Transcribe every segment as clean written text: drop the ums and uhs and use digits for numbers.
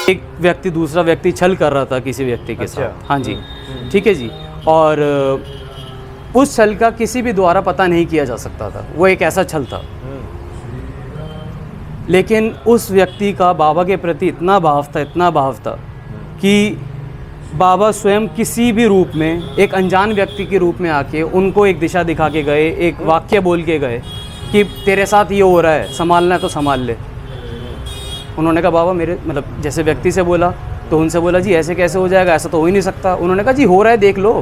एक व्यक्ति दूसरा व्यक्ति छल कर रहा था किसी व्यक्ति के साथ। हाँ जी, ठीक है जी। और उस छल का किसी भी द्वारा पता नहीं किया जा सकता था, वो एक ऐसा छल था। लेकिन उस व्यक्ति का बाबा के प्रति इतना भाव था, इतना भाव था कि बाबा स्वयं किसी भी रूप में एक अनजान व्यक्ति के रूप में आके उनको एक दिशा दिखा के गए, एक वाक्य बोल के गए कि तेरे साथ ये हो रहा है, संभालना है तो संभाल ले। उन्होंने कहा बाबा मेरे मतलब जैसे व्यक्ति से बोला तो उनसे बोला जी ऐसे कैसे हो जाएगा, ऐसा तो हो ही नहीं सकता। उन्होंने कहा जी हो रहा है देख लो।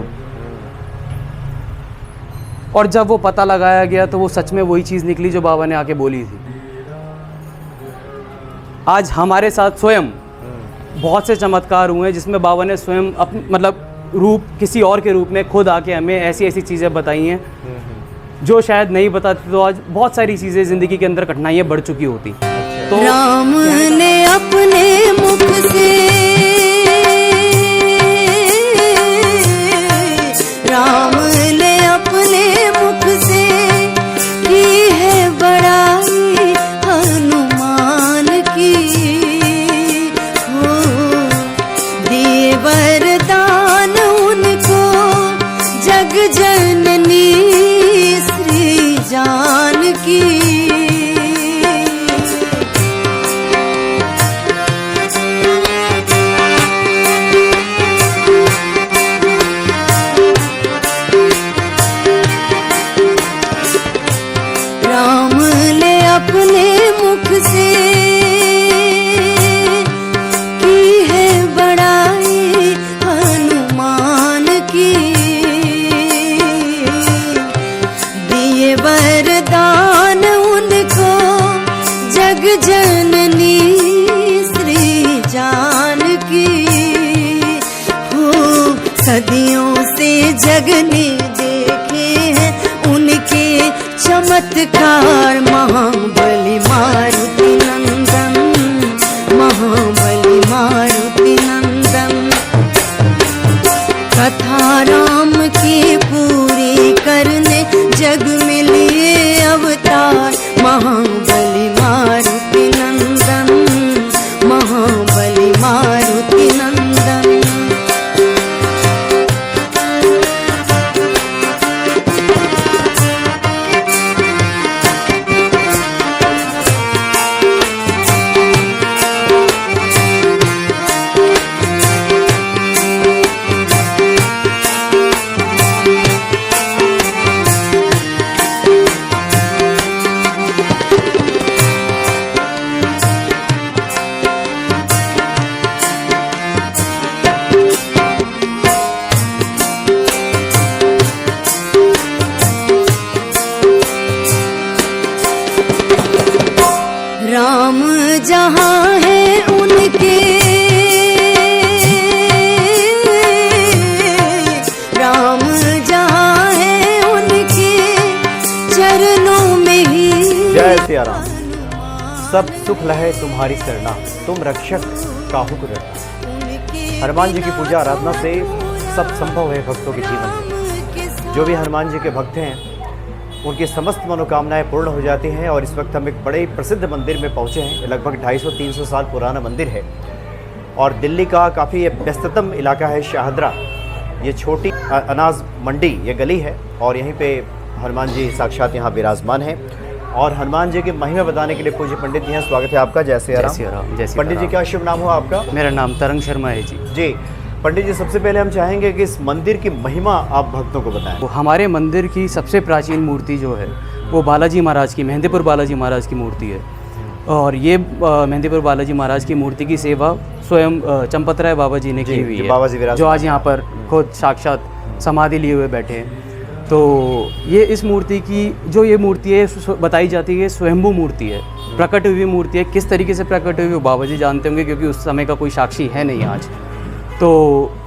और जब वो पता लगाया गया तो वो सच में वही चीज़ निकली जो बाबा ने आके बोली थी। आज हमारे साथ स्वयं बहुत से चमत्कार हुए जिसमें बाबा ने स्वयं मतलब रूप किसी और के रूप में खुद आके हमें ऐसी ऐसी चीज़ें बताई हैं जो शायद नहीं बताती तो आज बहुत सारी चीज़ें ज़िंदगी के अंदर कठिनाइयाँ बढ़ चुकी होती। तो राम ने अपने मुख से, राम ने अपने मुख से की है बड़ाई हनुमान की। हो दिए वरदान उनको जग जननी श्री जानकी। अपने मुख से की है बड़ाई हनुमान की। दिए वरदान उनको जग जननी श्री जानकी। हो सदियों से जग ने देखे हैं उनके चमत्कार। महाबली मारुति नंदन, महाबली मारुति नंदन। कथा राम की पूरी करने जग में लिए अवतार। महाबली मारुति नंदन, महाबली मारुति नंदन। राम जहाँ है उनके, राम जहाँ है उनके चरणों में ही। जय सिया राम। सब सुख लहे तुम्हारी सरना, तुम रक्षक काहू को डरना। हनुमान जी की पूजा आराधना से सब संभव है भक्तों के जीवन में। जो भी हनुमान जी के भक्त हैं उनकी समस्त मनोकामनाएं पूर्ण हो जाती हैं। और इस वक्त हम एक बड़े प्रसिद्ध मंदिर में पहुंचे हैं। लगभग 250-300 साल पुराना मंदिर है और दिल्ली का काफ़ी व्यस्ततम इलाका है शाहदरा। ये छोटी अनाज मंडी ये गली है और यहीं पे हनुमान जी साक्षात यहाँ विराजमान हैं। और हनुमान जी की महिमा बताने के लिए पूज्य पंडित जी हैं। स्वागत है आपका। जय सिया राम। पंडित जी क्या शुभ नाम हुआ आपका? मेरा नाम तरंग शर्मा है जी। जी पंडित जी, सबसे पहले हम चाहेंगे कि इस मंदिर की महिमा आप भक्तों को बताएं। वो हमारे मंदिर की सबसे प्राचीन मूर्ति जो है वो बालाजी महाराज की, मेहंदीपुर बालाजी महाराज की मूर्ति है। और ये मेहंदीपुर बालाजी महाराज की मूर्ति की सेवा स्वयं चंपत राय बाबा जी ने की हुई है, बाबा जी जो आज यहाँ पर खुद साक्षात समाधि लिए हुए बैठे हैं। तो ये इस मूर्ति की जो ये मूर्ति है बताई जाती है स्वयंभू मूर्ति है, प्रकट हुई मूर्ति है। किस तरीके से प्रकट हुई वो बाबा जी जानते होंगे क्योंकि उस समय का कोई साक्षी है नहीं आज। तो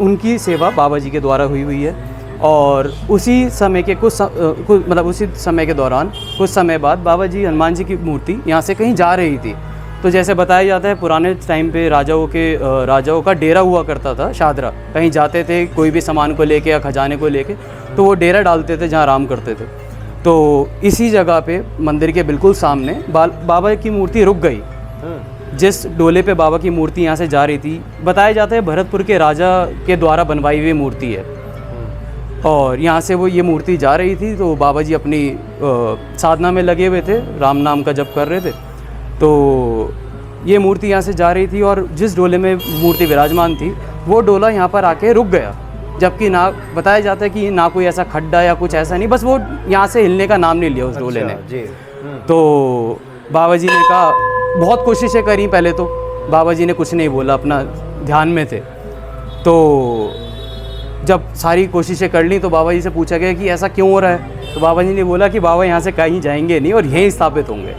उनकी सेवा बाबा जी के द्वारा हुई है। और उसी समय के उसी समय के दौरान कुछ समय बाद बाबा जी हनुमान जी की मूर्ति यहाँ से कहीं जा रही थी। तो जैसे बताया जाता है पुराने टाइम पे राजाओं का डेरा हुआ करता था शाहदरा। कहीं जाते थे कोई भी सामान को लेके या खजाने को लेके तो वो डेरा डालते थे जहाँ आराम करते थे। तो इसी जगह पे मंदिर के बिल्कुल सामने बाबा की मूर्ति रुक गई। जिस डोले पे बाबा की मूर्ति यहाँ से जा रही थी, बताया जाता है भरतपुर के राजा के द्वारा बनवाई हुई मूर्ति है। और यहाँ से वो ये मूर्ति जा रही थी, तो बाबा जी अपनी साधना में लगे हुए थे, राम नाम का जप कर रहे थे। तो ये मूर्ति यहाँ से जा रही थी और जिस डोले में मूर्ति विराजमान थी वो डोला यहाँ पर आके रुक गया, जबकि ना बताया जाता है कि ना कोई ऐसा खड्डा या कुछ ऐसा नहीं, बस वो यहाँ से हिलने का नाम नहीं लिया उस डोले ने। जी। तो बाबा जी ने कहा, बहुत कोशिशें करी, पहले तो बाबा जी ने कुछ नहीं बोला, अपना ध्यान में थे। तो जब सारी कोशिशें कर ली तो बाबा जी से पूछा गया कि ऐसा क्यों हो रहा है, तो बाबा जी ने बोला कि बाबा यहाँ से कहीं जाएंगे नहीं और यहीं स्थापित होंगे।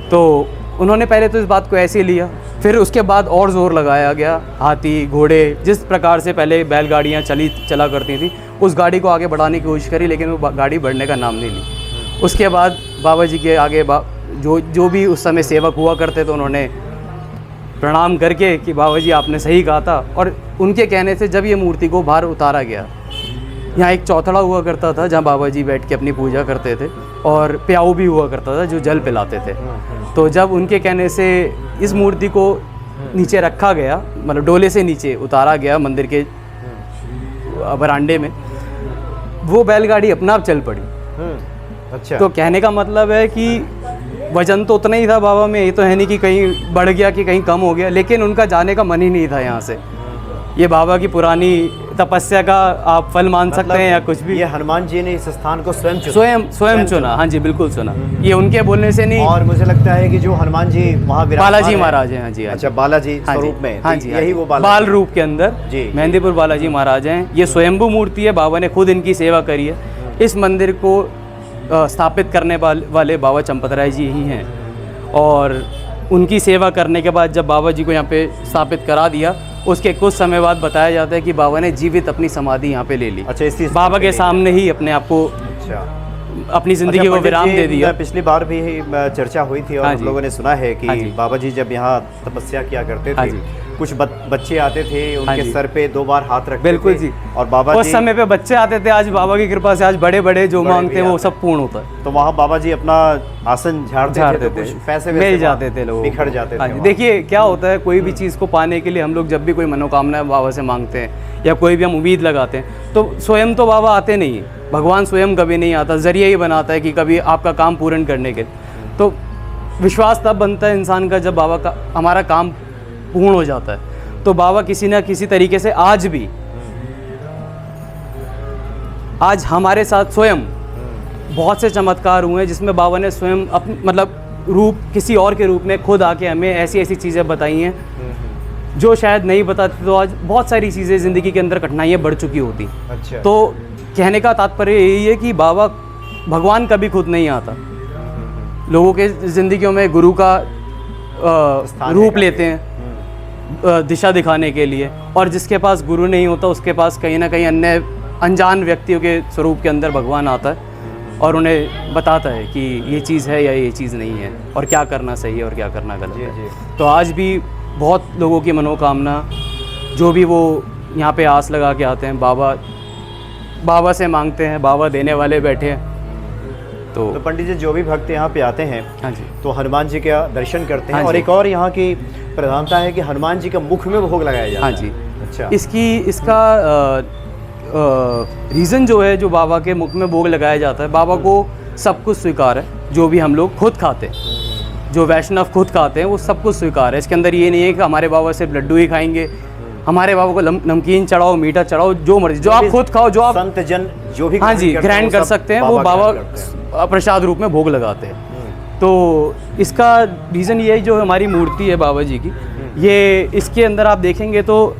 तो उन्होंने पहले तो इस बात को ऐसे लिया, फिर उसके बाद और ज़ोर लगाया गया, हाथी घोड़े जिस प्रकार से पहले बैलगाड़ियाँ चला करती थी उस गाड़ी को आगे बढ़ाने की कोशिश करी, लेकिन वो गाड़ी बढ़ने का नाम नहीं ली। उसके बाद बाबा जी के आगे जो भी उस समय सेवक हुआ करते थे उन्होंने प्रणाम करके कि बाबा जी आपने सही कहा था, और उनके कहने से जब ये मूर्ति को बाहर उतारा गया, यहाँ एक चौथड़ा हुआ करता था जहाँ बाबा जी बैठ के अपनी पूजा करते थे, और प्याऊ भी हुआ करता था जो जल पिलाते थे। तो जब उनके कहने से इस मूर्ति को नीचे रखा गया, मतलब डोले से नीचे उतारा गया मंदिर के बरांडे में, वो बैलगाड़ी अपना आप चल पड़ी। अच्छा। तो कहने का मतलब है कि वजन तो उतना ही था बाबा में, ये तो है नहीं कि कहीं बढ़ गया कि कहीं कम हो गया, लेकिन उनका जाने का मन ही नहीं था यहाँ से। ये बाबा की पुरानी तपस्या का आप फल मान सकते हैं या कुछ भी। ये हनुमान जी ने इस स्थान को स्वयं चुना। हाँ जी, बिल्कुल चुना, ये उनके बोलने से नहीं। और मुझे लगता है कि जो हनुमान जी वहाँ बालाजी महाराज हैं। हाँ जी, अच्छा, बालाजी स्वरूप में। हाँ जी, यही वो बाल रूप के अंदर जी मेहंदीपुर बालाजी महाराज हैं। ये स्वयंभू मूर्ति है, बाबा ने खुद इनकी सेवा करी है। इस मंदिर को स्थापित करने वाले बाबा चंपत राय जी ही हैं, और उनकी सेवा करने के बाद जब बाबा जी को यहाँ पे स्थापित करा दिया, उसके कुछ समय बाद बताया जाता है कि बाबा ने जीवित अपनी समाधि यहाँ पे ले ली। अच्छा, इसी बाबा के सामने ही अपने आप को, अपनी जिंदगी को विराम दे दिया। पिछली बार भी चर्चा हुई थी और हम लोगों ने सुना है कि बाबा जी जब यहाँ तपस्या किया करते थे, कुछ बच्चे आते थे, उनके सर पे 2 बार हाथ रखते थे। बिल्कुल जी। और बाबा उस समय पे बच्चे आते थे, आज बाबा की कृपा से आज बड़े बड़े जो मांगते हैं वो सब पूर्ण होता है। तो वहाँ बाबा जी अपना आसन झाड़ते थे, तो कुछ पैसे मिल जाते थे, लोग बिखर जाते थे। देखिए क्या होता है, कोई भी चीज़ को पाने के लिए हम लोग जब भी कोई मनोकामना बाबा से मांगते हैं या कोई भी हम उम्मीद लगाते हैं, तो स्वयं तो बाबा आते नहीं है, भगवान स्वयं कभी नहीं आता, जरिए ही बनाता है कि कभी आपका काम पूर्ण करने के। तो विश्वास तब बनता है इंसान का जब बाबा का हमारा काम पूर्ण हो जाता है। तो बाबा किसी ना किसी तरीके से आज भी, आज हमारे साथ स्वयं बहुत से चमत्कार हुए हैं जिसमें बाबा ने स्वयं अपने मतलब रूप किसी और के रूप में खुद आके हमें ऐसी ऐसी चीज़ें बताई हैं जो शायद नहीं बताते, तो आज बहुत सारी चीज़ें ज़िंदगी के अंदर कठिनाइयाँ बढ़ चुकी होती। अच्छा। तो कहने का तात्पर्य यही है कि बाबा भगवान कभी खुद नहीं आता, लोगों के ज़िंदगियों में गुरु का रूप लेते हैं दिशा दिखाने के लिए, और जिसके पास गुरु नहीं होता उसके पास कहीं ना कहीं अन्य अनजान व्यक्तियों के स्वरूप के अंदर भगवान आता है और उन्हें बताता है कि ये चीज़ है या ये चीज़ नहीं है, और क्या करना सही है और क्या करना गलत है। तो आज भी बहुत लोगों की मनोकामना जो भी वो यहाँ पे आस लगा के आते हैं, बाबा से मांगते हैं, बाबा देने वाले बैठे हैं। तो पंडित जी, जो भी भक्त यहाँ पे आते हैं, हाँ जी, तो हनुमान जी का दर्शन करते हैं। हाँ और जी। एक और यहाँ की प्रधानता है कि हनुमान जी का मुख में भोग लगाया जाता है। हाँ जी। अच्छा। इसका रीज़न जो है, जो बाबा के मुख में भोग लगाया जाता है, बाबा को सब कुछ स्वीकार है, जो भी हम लोग खुद खाते हैं, जो वैष्णव खुद खाते हैं वो सब कुछ स्वीकार है। इसके अंदर ये नहीं है कि हमारे बाबा सिर्फ लड्डू ही खाएंगे, हमारे बाबा को नमकीन चढ़ाओ, मीठा चढ़ाओ, जो मर्जी, जो आप खुद खाओ, जो आप संत जन जो भी हाँ जी ग्रहण कर सकते हैं, वो बाबा प्रसाद रूप में भोग लगाते हैं। तो इसका रीज़न ये है, जो हमारी मूर्ति है बाबा जी की, ये इसके अंदर आप देखेंगे तो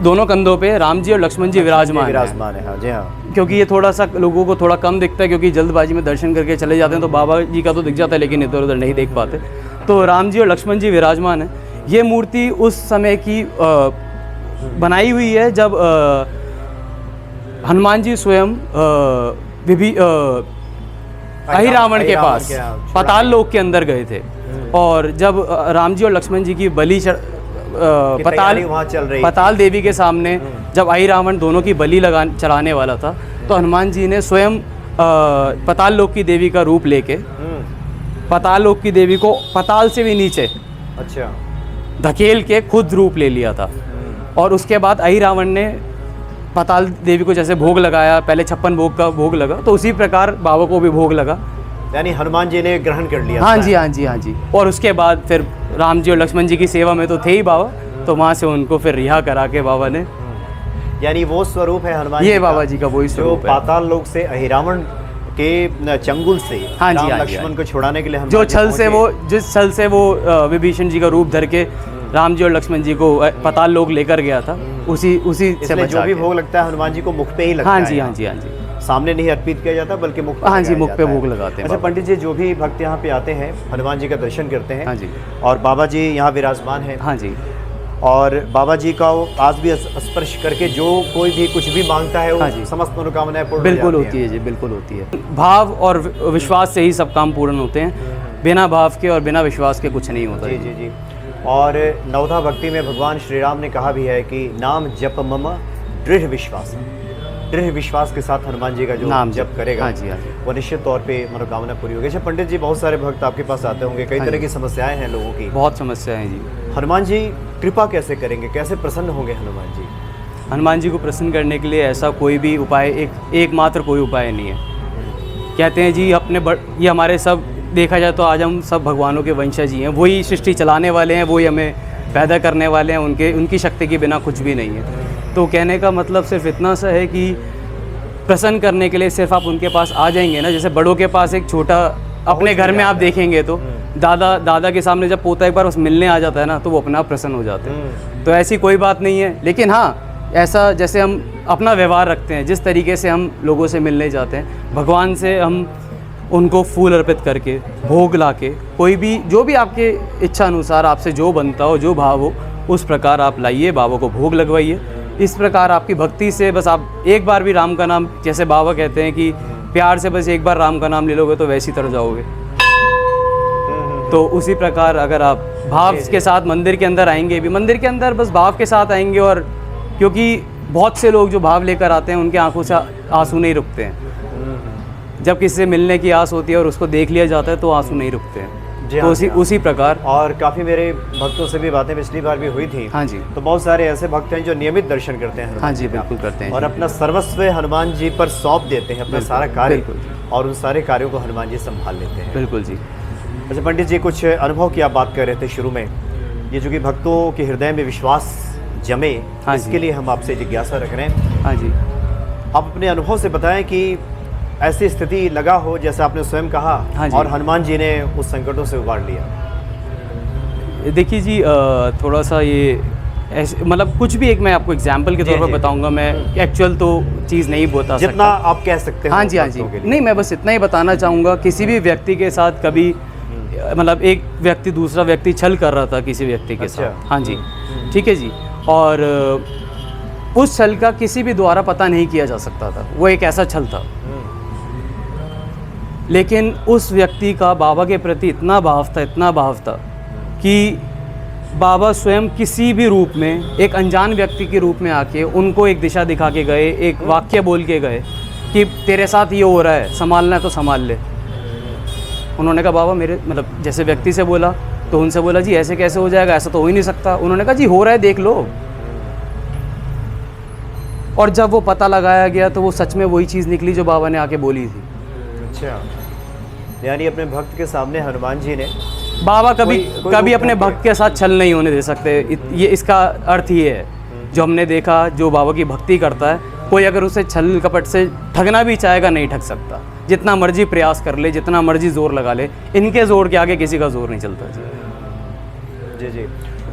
दोनों कंधों पे राम जी और लक्ष्मण जी विराजमान है। हाँ जी, हाँ। क्योंकि ये थोड़ा सा लोगों को थोड़ा कम दिखता है, क्योंकि जल्दबाजी में दर्शन करके चले जाते हैं, तो बाबा जी का तो दिख जाता है लेकिन इधर उधर नहीं देख पाते। तो राम जी और लक्ष्मण जी विराजमान है। ये मूर्ति उस समय की बनाई हुई है जब हनुमान जी स्वयं अहिरावण के पास पाताल लोक के अंदर गए थे, और जब राम जी और लक्ष्मण जी की बलि पाताल देवी के सामने जब अहिरावण दोनों की बलि चढ़ाने वाला था, तो हनुमान जी ने स्वयं पाताल लोक की देवी का रूप लेके पाताल लोक की देवी को पाताल से भी नीचे, अच्छा, धकेल के खुद रूप ले लिया था। और उसके बाद अहि रावण ने पाताल देवी को जैसे भोग लगाया, पहले 56 भोग का भोग लगा, तो उसी प्रकार बाबा को भी भोग लगा। यानी हनुमान जी ने ग्रहण कर लिया। हाँ जी, हाँ जी, हाँ जी। और उसके बाद फिर राम जी और लक्ष्मण जी की सेवा में तो थे ही बाबा, तो वहाँ से उनको फिर रिहा करा के बाबा ने, यानी वो स्वरूप है हनुमान ये जी बाबा जी का वही जो स्वरूप है। पाताल लोक से अहिरावण के चंगुल से हाँ जी, राम हाँ जी, लक्ष्मण हाँ को छुड़ाने के लिए जो छल से वो, जिस छल से वो विभीषण जी का रूप धर के राम जी और लक्ष्मण जी को पाताल लोक लेकर गया था, उसी से इसलिए बचा जो भी के। भोग लगता है हनुमान जी को मुख पे ही लगता हाँ है। जी, हाँ जी, हाँ जी। सामने नहीं अर्पित किया जाता बल्कि मुख पे हाँ जी, लगाया मुख पे जाता है। भोग लगाते हैं अच्छा बाबा। पंडित जी, जो भी भक्त यहाँ पे आते हैं हनुमान जी का दर्शन करते हैं। हाँ जी। और बाबा जी यहाँ विराजमान है। हाँ जी, और बाबा जी का वो आज भी स्पर्श करके जो कोई भी कुछ भी मांगता है हाँ वो जी। समस्त मनोकामनाएं पूर्ण बिल्कुल हो होती है जी, बिल्कुल होती है। भाव और विश्वास से ही सब काम पूर्ण होते हैं, बिना भाव के और बिना विश्वास के कुछ नहीं होता। जी जी जी। और नवधा भक्ति में भगवान श्री राम ने कहा भी है कि नाम जप मम दृढ़ विश्वास। दृढ़ विश्वास के साथ हनुमान जी का जो नाम जप करेगा, हाँ जी, हाँ जी। वो निश्चित तौर पे मनोकामना पूरी होगी। अच्छा पंडित जी, बहुत सारे भक्त आपके पास आते होंगे, कई हाँ तरह जी। की समस्याएं हैं लोगों की। बहुत समस्या है जी। हनुमान जी कृपा कैसे करेंगे, कैसे प्रसन्न होंगे हनुमान जी? हनुमान जी को प्रसन्न करने के लिए ऐसा कोई भी उपाय, एकमात्र कोई उपाय नहीं है। कहते हैं जी ये हमारे सब, देखा जाए तो आज हम सब भगवानों के वंशज ही हैं, वही सृष्टि चलाने वाले हैं, वही हमें पैदा करने वाले हैं, उनकी शक्ति के बिना कुछ भी नहीं है। तो कहने का मतलब सिर्फ इतना सा है कि प्रसन्न करने के लिए सिर्फ आप उनके पास आ जाएंगे ना, जैसे बड़ों के पास एक छोटा, अपने घर में आप देखेंगे तो दादा के सामने जब पोता एक बार उस मिलने आ जाता है ना, तो वो अपना प्रसन्न हो जाते हैं। तो ऐसी कोई बात नहीं है, लेकिन हाँ, ऐसा जैसे हम अपना व्यवहार रखते हैं, जिस तरीके से हम लोगों से मिलने जाते हैं, भगवान से हम उनको फूल अर्पित करके, भोग लाके, कोई भी जो भी आपके इच्छा अनुसार आपसे जो बनता हो, जो भाव हो, उस प्रकार आप लाइए, बाबा को भोग लगवाइए। इस प्रकार आपकी भक्ति से बस आप एक बार भी राम का नाम, जैसे बाबा कहते हैं कि प्यार से बस एक बार राम का नाम ले लोगे तो वैसी तरह जाओगे। तो उसी प्रकार अगर आप भाव के साथ मंदिर के अंदर आएंगे, भी मंदिर के अंदर बस भाव के साथ आएंगे, और क्योंकि बहुत से लोग जो भाव लेकर आते हैं उनके आंखों से आंसू नहीं रुकते हैं। जब किसी से मिलने की आस होती है और उसको देख लिया जाता है तो आंसू नहीं रुकते हैं। तो उसी प्रकार। और काफ़ी मेरे भक्तों से भी बातें पिछली बार भी हुई थी। हाँ जी। तो बहुत सारे ऐसे भक्त हैं जो नियमित दर्शन करते हैं। हाँ जी, बिल्कुल करते हैं। और अपना सर्वस्व हनुमान जी पर सौंप देते हैं, अपना सारा कार्य, बिल्कुल। और उन सारे कार्यों को हनुमान जी संभाल लेते हैं। बिल्कुल जी। अच्छा पंडित जी, कुछ अनुभव की आप बात कर रहे थे शुरू में, ये जो कि भक्तों के हृदय में विश्वास जमे, हाँ जी। इसके लिए हम आपसे जिज्ञासा रख रहे हैं। हाँ जी। आप अपने अनुभव से बताएं कि ऐसी स्थिति लगा हो जैसे आपने स्वयं कहा, हाँ जी। और हनुमान जी ने उस संकटों से उबार लिया। देखिए जी, थोड़ा सा ये ऐसे, मतलब कुछ भी एक मैं आपको एग्जाम्पल के तौर पर बताऊंगा, मैं एक्चुअल तो चीज़ नहीं बता सकता, जितना आप कह सकते हो। हाँ जी, हाँ जी। भक्तों के लिए। नहीं, मैं बस इतना ही बताना चाहूँगा, किसी भी व्यक्ति के साथ कभी, मतलब एक व्यक्ति दूसरा व्यक्ति छल कर रहा था किसी व्यक्ति के अच्छा। साथ, हाँ जी, ठीक है जी, और उस छल का किसी भी द्वारा पता नहीं किया जा सकता था, वो एक ऐसा छल था। लेकिन उस व्यक्ति का बाबा के प्रति इतना भाव था कि बाबा स्वयं किसी भी रूप में, एक अनजान व्यक्ति के रूप में आके उनको एक दिशा दिखा के गए, एक वाक्य बोल के गए कि तेरे साथ ये हो रहा है, संभालना है तो संभाल ले। उन्होंने कहा बाबा मेरे, मतलब जैसे व्यक्ति से बोला, तो उनसे बोला जी ऐसे कैसे हो जाएगा, ऐसा तो हो ही नहीं सकता। उन्होंने कहा जी हो रहा है, देख लो। और जब वो पता लगाया गया तो वो सच में वही चीज़ निकली जो बाबा ने आके बोली थी। अच्छा, यानी अपने भक्त के सामने हनुमान जी ने, बाबा कभी कोई कभी रूप अपने ढंग के- भक्त के साथ छल नहीं होने दे सकते। ये इसका अर्थ ये है, जो हमने देखा, जो बाबा की भक्ति करता है, कोई अगर उसे छल कपट से ठगना भी चाहेगा नहीं ठग सकता, जितना मर्जी प्रयास कर ले, जितना मर्जी जोर लगा ले, इनके जोर के आगे किसी का जोर नहीं चलता जी। जी जी।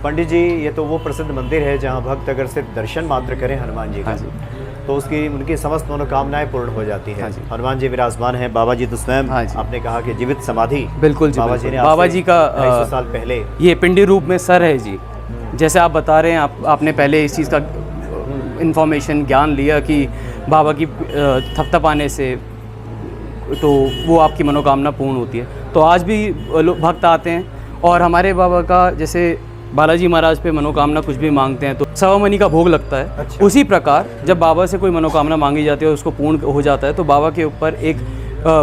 पंडित जी, ये तो वो प्रसिद्ध मंदिर है जहाँ भक्त अगर सिर्फ दर्शन मात्र करें हनुमान जी का, हाँ जी। तो उनकी समस्त मनोकामनाएं पूर्ण हो जाती हैं। हाँ जी। हनुमान जी विराजमान हैं, बाबा जी तो स्वयं, हाँ जी। आपने कहा कि जीवित समाधि। बिल्कुल जी, बाबा बिल्कुल। जी ने बाबा जी का 250 साल पहले। ये पिंडी रूप में सर है जी, जैसे आप बता रहे हैं, आपने पहले इस चीज़ का इन्फॉर्मेशन ज्ञान लिया कि बाबा की थपथपाने से तो वो आपकी मनोकामना पूर्ण होती है। तो आज भी भक्त आते हैं, और हमारे बाबा का जैसे बालाजी महाराज पे मनोकामना कुछ भी मांगते हैं तो सवामनी का भोग लगता है। अच्छा। उसी प्रकार जब बाबा से कोई मनोकामना मांगी जाती है और उसको पूर्ण हो जाता है, तो बाबा के ऊपर एक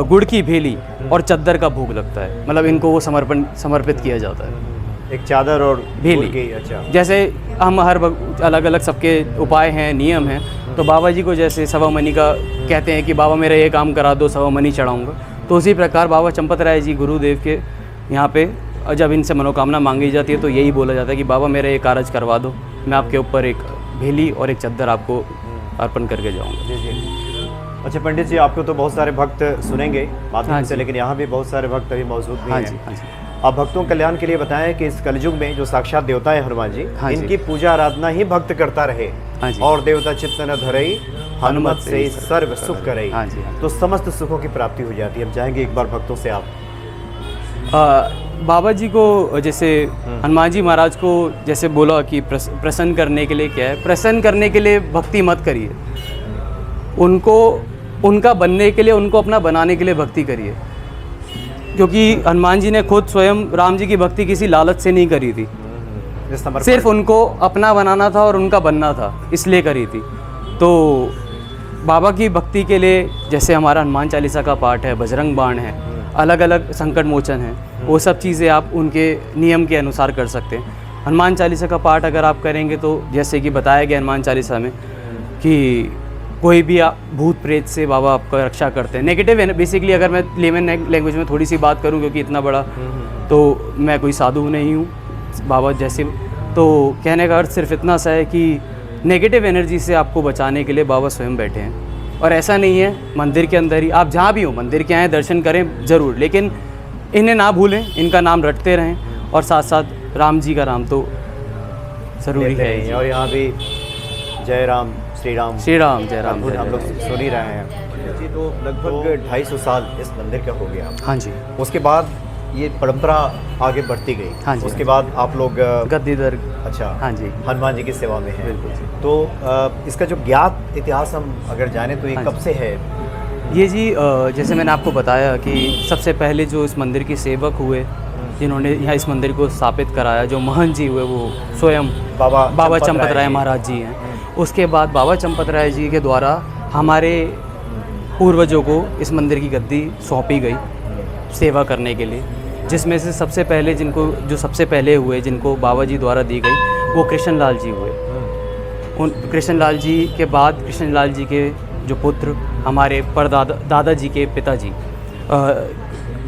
गुड़ की भेली और चद्दर का भोग लगता है, मतलब इनको वो समर्पित किया जाता है। एक चादर और भेली। फूल की, अच्छा। जैसे हम हर अलग अलग सबके उपाय हैं, नियम हैं, तो बाबा जी को जैसे सवा मनी का कहते हैं कि बाबा मेरा ये काम करा दो, सवा मनी चढ़ाऊँगा, तो उसी प्रकार बाबा चंपत राय जी गुरुदेव के यहाँ पे जब इनसे मनोकामना मांगी जाती है तो यही बोला जाता है कि बाबा मेरा ये कार्य करवा दो, मैं आपके ऊपर एक भेली और एक चद्दर आपको अर्पण करके जाऊँगा। जी जी। अच्छा पंडित जी, आपको तो बहुत सारे भक्त सुनेंगे माध्यम हाँ से, जी। लेकिन यहाँ भी बहुत सारे भक्त अभी मौजूद भी हाँ हैं। जी, हाँ जी। आप भक्तों के कल्याण के लिए बताएं कि इस कलयुग में जो साक्षात देवता है हनुमान जी, हाँ जी। इनकी पूजा आराधना ही भक्त करता रहे, हाँ जी। और देवता चित्त न धरई हनुमत से सर्व सुख करई, हाँ जी, हाँ। तो समस्त सुखों की प्राप्ति हो जाती है। अब जाएंगे एक बार भक्तों से आप। बाबा जी को जैसे हनुमान जी महाराज को जैसे बोला कि प्रसन्न करने के लिए क्या है, प्रसन्न करने के लिए भक्ति मत करिए, उनको उनका बनने के लिए, उनको अपना बनाने के लिए भक्ति करिए, क्योंकि हनुमान जी ने खुद स्वयं राम जी की भक्ति किसी लालच से नहीं करी थी, सिर्फ उनको अपना बनाना था और उनका बनना था, इसलिए करी थी। तो बाबा की भक्ति के लिए जैसे हमारा हनुमान चालीसा का पाठ है, बजरंग बाण है, अलग अलग संकट मोचन है, वो सब चीज़ें आप उनके नियम के अनुसार कर सकते हैं। हनुमान चालीसा का पाठ अगर आप करेंगे तो जैसे कि बताया गया हनुमान चालीसा में कि कोई भी आप भूत प्रेत से बाबा आपका रक्षा करते हैं। नेगेटिव है बेसिकली, अगर मैं लेमन लैंग्वेज में थोड़ी सी बात करूं, क्योंकि इतना बड़ा तो मैं कोई साधु नहीं हूं बाबा जैसे, तो कहने का अर्थ सिर्फ इतना सा है कि नेगेटिव एनर्जी से आपको बचाने के लिए बाबा स्वयं बैठे हैं। और ऐसा नहीं है मंदिर के अंदर ही, आप जहाँ भी हो मंदिर के आएँ, दर्शन करें ज़रूर, लेकिन इन्हें ना भूलें, इनका नाम रटते रहें, और साथ साथ राम जी का नाम तो ज़रूरी है ही। और यहाँ भी जय राम श्री राम श्री राम जय राम जय हम लोग राम। सुन ही रहे हैं जी। तो लगभग 250 साल इस मंदिर का हो गया। हाँ जी। उसके बाद ये परंपरा आगे बढ़ती गई। हाँ जी। उसके बाद आप लोग गद्दीदर। अच्छा, हाँ जी। हनुमान जी की सेवा में है। बिल्कुल जी। तो इसका जो ज्ञात इतिहास हम अगर जाने तो ये हाँ कब से है? ये जी जैसे मैंने आपको बताया कि सबसे पहले जो इस मंदिर के सेवक हुए, जिन्होंने यहाँ इस मंदिर को स्थापित कराया, जो महंत जी हुए, वो स्वयं बाबा चंपत राय महाराज जी हैं। उसके बाद बाबा चंपत राय जी के द्वारा हमारे पूर्वजों को इस मंदिर की गद्दी सौंपी गई सेवा करने के लिए, जिसमें से सबसे पहले जो सबसे पहले हुए जिनको बाबा जी द्वारा दी गई वो कृष्ण लाल जी हुए। उन कृष्ण लाल जी के बाद कृष्ण लाल जी के जो पुत्र हमारे दादाजी के पिताजी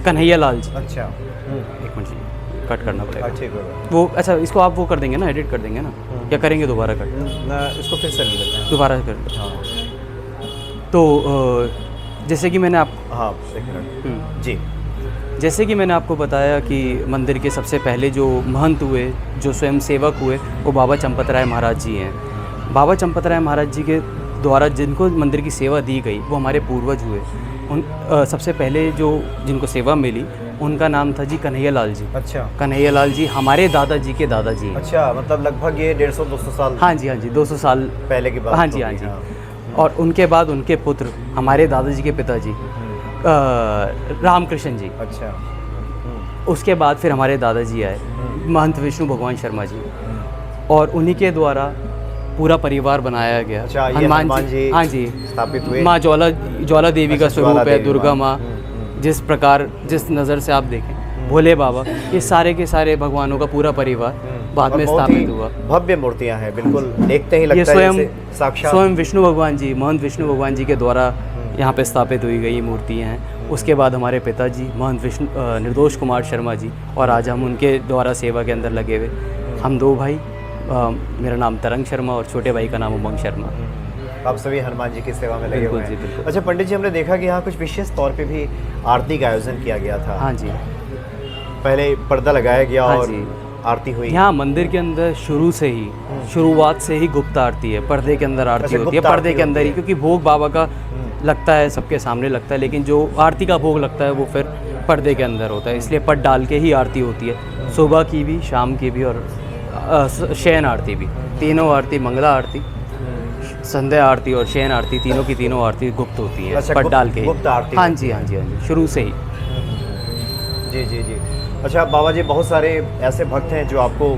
कन्हैया लाल जी। अच्छा, एक मिनट जी, कट करना पड़ेगा ठीक होगा। वो। अच्छा, इसको आप वो कर देंगे ना, एडिट कर देंगे ना, या करेंगे दोबारा कट? इसको फिर से ले लेते हैं। दोबारा कर। हाँ तो जैसे कि मैंने हाँ, एक मिनट जी। जैसे कि मैंने आपको बताया कि मंदिर के सबसे पहले जो महंत हुए, जो स्वयं सेवक हुए, वो बाबा चंपत राय महाराज जी हैं। बाबा चंपत राय महाराज जी के द्वारा जिनको मंदिर की सेवा दी गई वो हमारे पूर्वज हुए। सबसे पहले जिनको सेवा मिली उनका नाम था जी कन्हैया लाल जी। अच्छा, कन्हैया लाल जी हमारे दादाजी के दादाजी हैं। अच्छा, मतलब लगभग ये 150-200 साल हाँ जी, हाँ जी, 200 साल पहले की बात। हाँ जी, हाँ जी। और उनके बाद उनके पुत्र हमारे दादाजी के पिताजी रामकृष्ण जी। अच्छा, उसके बाद फिर हमारे दादाजी आए महंत विष्णु भगवान शर्मा जी, और उन्हीं के द्वारा पूरा परिवार बनाया गया। अच्छा, ये हनुमान जी हाँ जी स्थापित हुए। माँ ज्वाला देवी का स्वरूप है, दुर्गा माँ। जिस प्रकार जिस नज़र से आप देखें, भोले बाबा, ये सारे के सारे भगवानों का पूरा परिवार बाद में स्थापित हुआ। भव्य मूर्तियां हैं, बिल्कुल देखते ही ये लगता है स्वयं जैसे साक्षात स्वयं विष्णु भगवान जी, महंत विष्णु भगवान जी के द्वारा यहाँ पे स्थापित हुई गई मूर्तियाँ हैं। उसके बाद हमारे पिताजी महंत निर्दोष कुमार शर्मा जी, और आज हम उनके द्वारा सेवा के अंदर लगे हुए। हम दो भाई, मेरा नाम तरंग शर्मा और छोटे भाई का नाम उमंग शर्मा। आप सभी हनुमान जी की सेवा में लगे हुए बिल्कुल जी, हैं। बिल्कुल। अच्छा पंडित जी, हमने देखा कि यहाँ कुछ विशेष तौर पे भी आरती का आयोजन किया गया था। हाँ जी, पहले पर्दा लगाया गया हाँ और जी। आरती हुई। यहाँ मंदिर के अंदर शुरुआत से ही गुप्त आरती है, पर्दे के अंदर आरती अच्छा, होती है, गुप्त पर्दे आरती के अंदर ही, होती है। क्योंकि भोग बाबा का लगता है सबके सामने लगता है, लेकिन जो आरती का भोग लगता है वो फिर पर्दे के अंदर होता है, इसलिए पट डाल के ही आरती होती है, सुबह की भी, शाम की भी, और शयन आरती भी। तीनों आरती, मंगला आरती, संध्या आरती और शयन आरती, तीनों की तीनों आरती गुप्त होती है। अच्छा, पट डाल के ही। गुप्त आरती। हाँ जी, हाँ जी, हाँ जी, शुरू से ही। जी जी जी। अच्छा बाबा जी, बहुत सारे ऐसे भक्त हैं जो आपको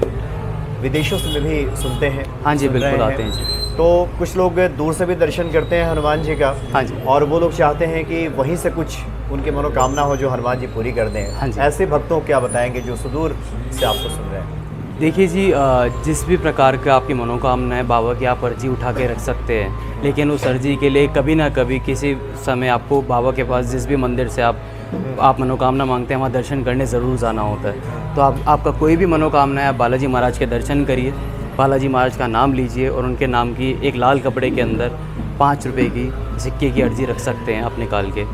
विदेशों से भी सुनते हैं। हाँ जी, सुन रहे बिल्कुल आते हैं जी। तो कुछ लोग दूर से भी दर्शन करते हैं हनुमान जी का। हाँ जी। और वो लोग चाहते हैं कि वहीं से कुछ उनकी मनोकामना हो जो हनुमान जी पूरी कर दें। हाँ जी। ऐसे भक्तों को क्या बताएंगे जो सुदूर से आपको सुन रहे हैं? देखिए जी, जिस भी प्रकार का आपकी मनोकामना है बाबा की, आप अर्जी उठा के रख सकते हैं, लेकिन उस अर्जी के लिए कभी ना कभी किसी समय आपको बाबा के पास जिस भी मंदिर से आप मनोकामना मांगते हैं वहाँ दर्शन करने ज़रूर जाना होता है। तो आपका कोई भी मनोकामना है, आप बालाजी महाराज के दर्शन करिए, बालाजी महाराज का नाम लीजिए और उनके नाम की एक लाल कपड़े के अंदर 5 रुपए की सिक्के की अर्जी रख सकते हैं आप निकाल के।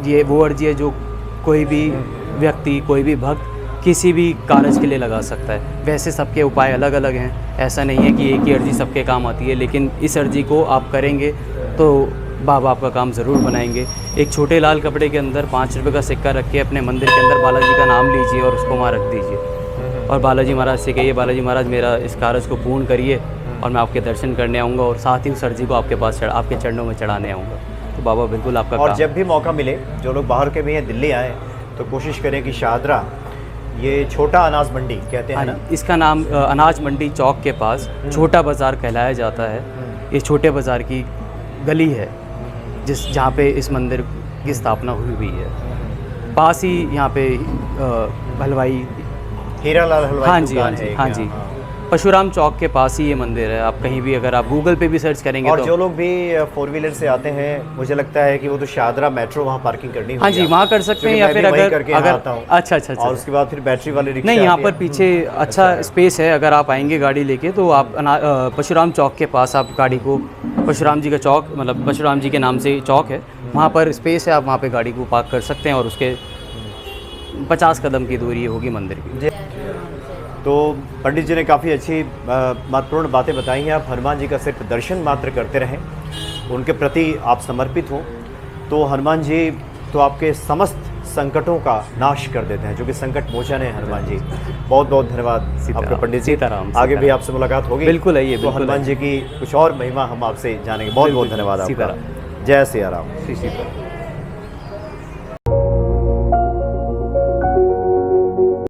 ये वो अर्जी है जो कोई भी व्यक्ति, कोई भी भक्त किसी भी कार्य के लिए लगा सकता है। वैसे सबके उपाय अलग अलग हैं, ऐसा नहीं है कि एक ही अर्जी सबके काम आती है, लेकिन इस अर्जी को आप करेंगे तो बाबा आपका काम ज़रूर बनाएंगे। एक छोटे लाल कपड़े के अंदर 5 रुपये का सिक्का रख के अपने मंदिर के अंदर बालाजी का नाम लीजिए और उसको वहाँ रख दीजिए और बालाजी महाराज से कहिए, बालाजी महाराज मेरा इस कार्य को पूर्ण करिए और मैं आपके दर्शन करने आऊँगा और साथ ही उस अर्जी को आपके पास आपके चरणों में चढ़ाने आऊँगा। तो बाबा बिल्कुल आपका और काम। जब भी मौका मिले, जो लोग बाहर के भी हैं, दिल्ली आए, तो कोशिश करें कि शाहदरा, ये छोटा अनाज मंडी कहते हैं ना, इसका नाम अनाज मंडी चौक के पास छोटा बाज़ार कहलाया जाता है। ये छोटे बाज़ार की गली है जहाँ पे इस मंदिर की स्थापना हुई है। पास ही यहाँ पे हलवाई हीरालाल हलवाई हाँ की जी, दुकान हाँ जी, है एक हाँ यहाँ, जी, हाँ। परशुराम चौक के पास ही ये मंदिर है। आप कहीं भी अगर आप गूगल पे भी सर्च करेंगे और तो जो लोग भी 4 व्हीलर से आते हैं, मुझे लगता है कि वो तो शाहदरा मेट्रो वहाँ पार्किंग करनी होगी। हाँ जी, वहाँ कर सकते हैं, या फिर अगर अच्छा और उसके बाद फिर बैटरी वाले रिक्शा नहीं, यहाँ आती पर है। पीछे अच्छा स्पेस है। अगर आप आएंगे गाड़ी लेके तो आप परशुराम चौक के पास आप गाड़ी को, परशुराम जी का चौक मतलब परशुराम जी के नाम से चौक है, वहाँ पर स्पेस है, आप वहाँ पे गाड़ी को पार्क कर सकते हैं और उसके 50 कदम की दूरी होगी मंदिर की। तो पंडित जी ने काफ़ी अच्छी महत्वपूर्ण बातें बताई हैं। आप हनुमान जी का सिर्फ दर्शन मात्र करते रहें, उनके प्रति आप समर्पित हो, तो हनुमान जी तो आपके समस्त संकटों का नाश कर देते हैं, जो कि संकट मोचन है हनुमान जी। बहुत बहुत धन्यवाद आपके पंडित जी। आगे भी आपसे मुलाकात होगी, बिल्कुल आइए। तो हनुमान जी की कुछ और महिमा हम आपसे जानेंगे। बहुत बहुत धन्यवाद आपका। जय सिया राम। सीताराम।